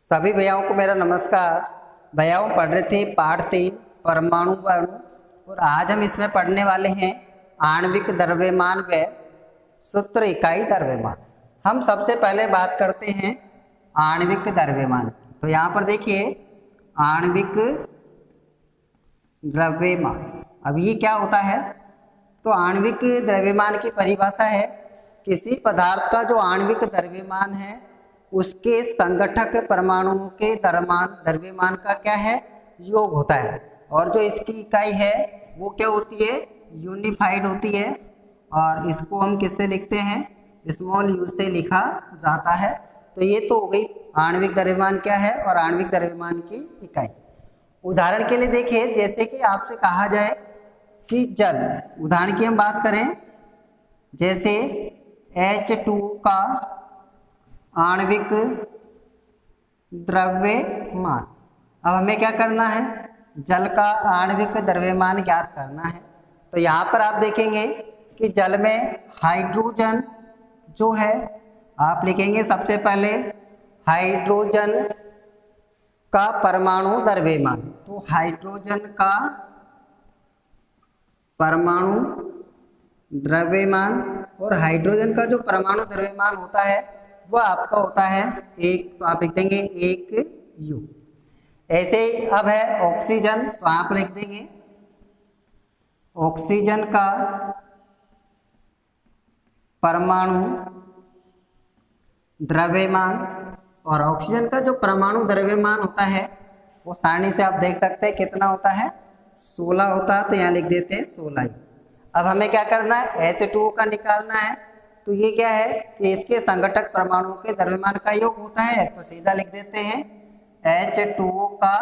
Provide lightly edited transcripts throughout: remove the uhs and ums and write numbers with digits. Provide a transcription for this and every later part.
सभी भैयाओं को मेरा नमस्कार। भैयाओं पढ़ रहे थे पाठ 3 परमाणु अणु, और आज हम इसमें पढ़ने वाले हैं आणविक द्रव्यमान व सूत्र इकाई द्रव्यमान। हम सबसे पहले बात करते हैं आणविक द्रव्यमान। तो यहाँ पर देखिए आणविक द्रव्यमान। अब ये क्या होता है? तो आणविक द्रव्यमान की परिभाषा है किसी पदार्थ का जो आणविक द्रव्यमान है उसके संगठक परमाणुओं के द्रव्यमान का क्या है, योग होता है। और जो इसकी इकाई है वो क्या होती है, यूनिफाइड होती है। और इसको हम किससे लिखते हैं, स्मॉल यू से लिखा जाता है। तो ये तो हो गई आणविक द्रव्यमान क्या है और आणविक द्रव्यमान की इकाई। उदाहरण के लिए देखिए, जैसे कि आपसे कहा जाए कि जल, उदाहरण की हम बात करें, जैसे H2 का आणविक द्रव्यमान। अब हमें क्या करना है, जल का आणविक द्रव्यमान ज्ञात करना है। तो यहाँ पर आप देखेंगे कि जल में हाइड्रोजन जो है, आप लिखेंगे सबसे पहले हाइड्रोजन का परमाणु द्रव्यमान। तो हाइड्रोजन का परमाणु द्रव्यमान, और हाइड्रोजन का जो परमाणु द्रव्यमान होता है वो आपका होता है एक, तो आप लिख देंगे 1U। ऐसे ही अब है ऑक्सीजन, तो आप लिख देंगे ऑक्सीजन का परमाणु द्रव्यमान। और ऑक्सीजन का जो परमाणु द्रव्यमान होता है वो सारणी से आप देख सकते हैं कितना होता है, 16 होता है। तो यहाँ लिख देते हैं 16। अब हमें क्या करना है, H2O का निकालना है। तो ये क्या है कि इसके संगठक परमाणुओं के द्रव्यमान का योग होता है। तो सीधा लिख देते हैं H2O का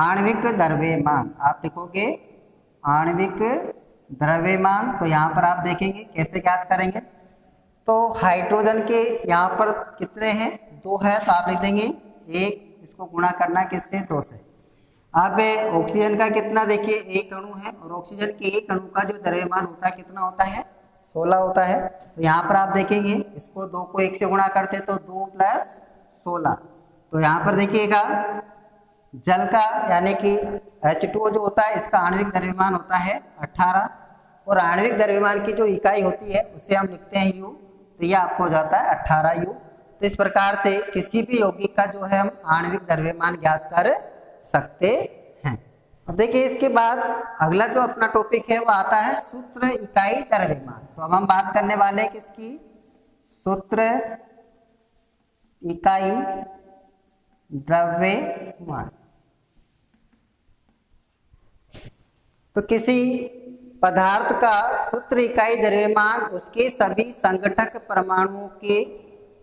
आणविक द्रव्यमान। आप लिखोगे आणविक द्रव्यमान। तो यहाँ पर आप देखेंगे कैसे ज्ञात करेंगे। तो हाइड्रोजन के यहाँ पर कितने हैं, 2 है। तो आप लिख देंगे 1, इसको गुणा करना किससे, 2 से। अब ऑक्सीजन का कितना, देखिए 1 अणु है, और ऑक्सीजन के 1 अणु का जो द्रव्यमान होता है कितना होता है, 16 होता है। तो यहाँ पर आप देखेंगे इसको 2 को 1 से गुणा करते तो 2 + 16। तो यहाँ पर देखिएगा जल का यानी कि H2O जो होता है इसका आणविक द्रव्यमान होता है 18, और आणविक द्रव्यमान की जो इकाई होती है उसे हम लिखते हैं U। तो यह आपको हो जाता है 18U। तो इस प्रकार से किसी भी यौगिक का जो है हम आणविक द्रव्यमान ज्ञात कर सकते हैं। अब देखिए इसके बाद अगला जो अपना टॉपिक है वो आता है सूत्र इकाई द्रव्यमान। तो अब हम बात करने वाले हैं किसकी, सूत्र इकाई द्रव्यमान। तो किसी पदार्थ का सूत्र इकाई द्रव्यमान उसके सभी संगठक परमाणुओं के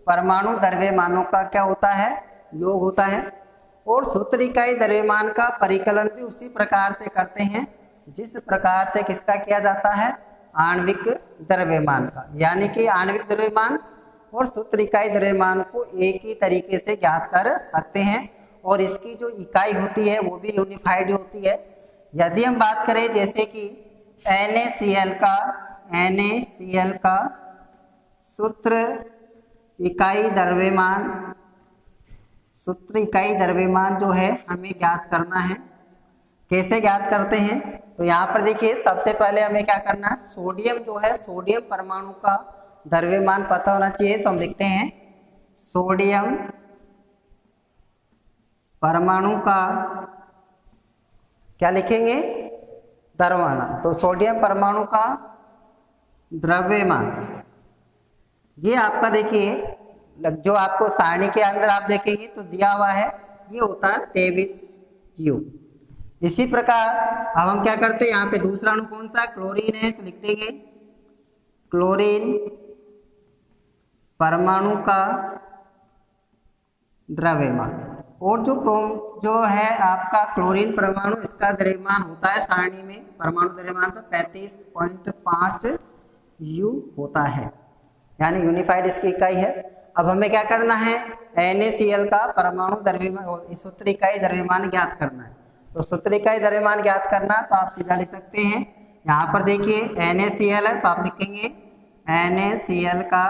परमाणु द्रव्यमानों का क्या होता है, योग होता है। और सूत्र इकाई द्रव्यमान का परिकलन भी उसी प्रकार से करते हैं जिस प्रकार से किसका किया जाता है, आणविक द्रव्यमान का। यानी कि आणविक द्रव्यमान और सूत्र इकाई द्रव्यमान को एक ही तरीके से ज्ञात कर सकते हैं, और इसकी जो इकाई होती है वो भी यूनिफाइड होती है। यदि हम बात करें जैसे कि NaCl का सूत्र इकाई द्रव्यमान जो है हमें ज्ञात करना है। कैसे ज्ञात करते हैं, तो यहाँ पर देखिए सबसे पहले हमें क्या करना है, सोडियम जो है, सोडियम परमाणु का द्रव्यमान पता होना चाहिए। तो हम लिखते हैं सोडियम परमाणु का क्या लिखेंगे, द्रव्यमान। तो सोडियम परमाणु का द्रव्यमान ये आपका देखिए जो आपको सारणी के अंदर आप देखेंगे तो दिया हुआ है, ये होता है 23U। इसी प्रकार अब हम क्या करते हैं, यहाँ पे दूसरा अणु कौन सा, क्लोरीन है। तो लिख देंगे क्लोरीन परमाणु का द्रव्यमान। और जो है आपका क्लोरीन परमाणु, इसका द्रव्यमान होता है सारणी में परमाणु द्रव्यमान तो 35.5U होता है, यानी यूनिफाइड इसकी इकाई है। अब हमें क्या करना है, NaCl का परमाणु द्रव्यमान सूत्र इकाई द्रव्यमान ज्ञात करना है। तो सूत्र इकाई द्रव्यमान ज्ञात करना तो आप सीधा लिख सकते हैं, यहाँ पर देखिए NaCl है तो आप लिखेंगे NaCl का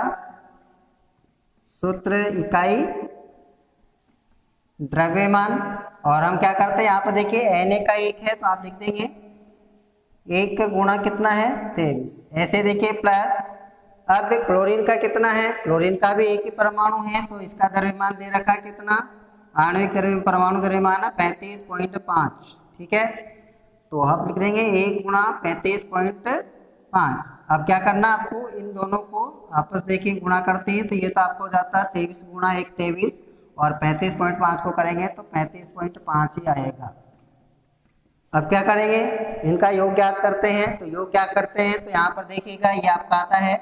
सूत्र इकाई द्रव्यमान। और हम क्या करते हैं यहाँ पर देखिए Na का 1 है तो आप लिख देंगे 1 गुणा कितना है 23। ऐसे देखिए प्लस, अब क्लोरीन का कितना है, क्लोरीन का भी एक ही परमाणु है तो इसका द्रव्यमान दे रखा कितना, आणविक परमाणु द्रव्यमान 35.5। ठीक है, तो आप लिख देंगे 1 गुणा 35.5। अब क्या करना आपको, इन दोनों को आपस देखिए गुणा करते हैं तो ये तो आपको हो जाता है 23 गुणा 1 23, और 35.5 को करेंगे तो 35.5 ही आएगा। अब क्या करेंगे, इनका योग ज्ञात करते हैं। तो योग क्या करते हैं, तो यहाँ पर देखिएगा ये आपका आता है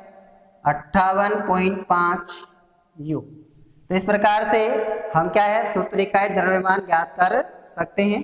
58.5 U। तो इस प्रकार से हम क्या है सूत्र इकाई द्रव्यमान ज्ञात कर सकते हैं।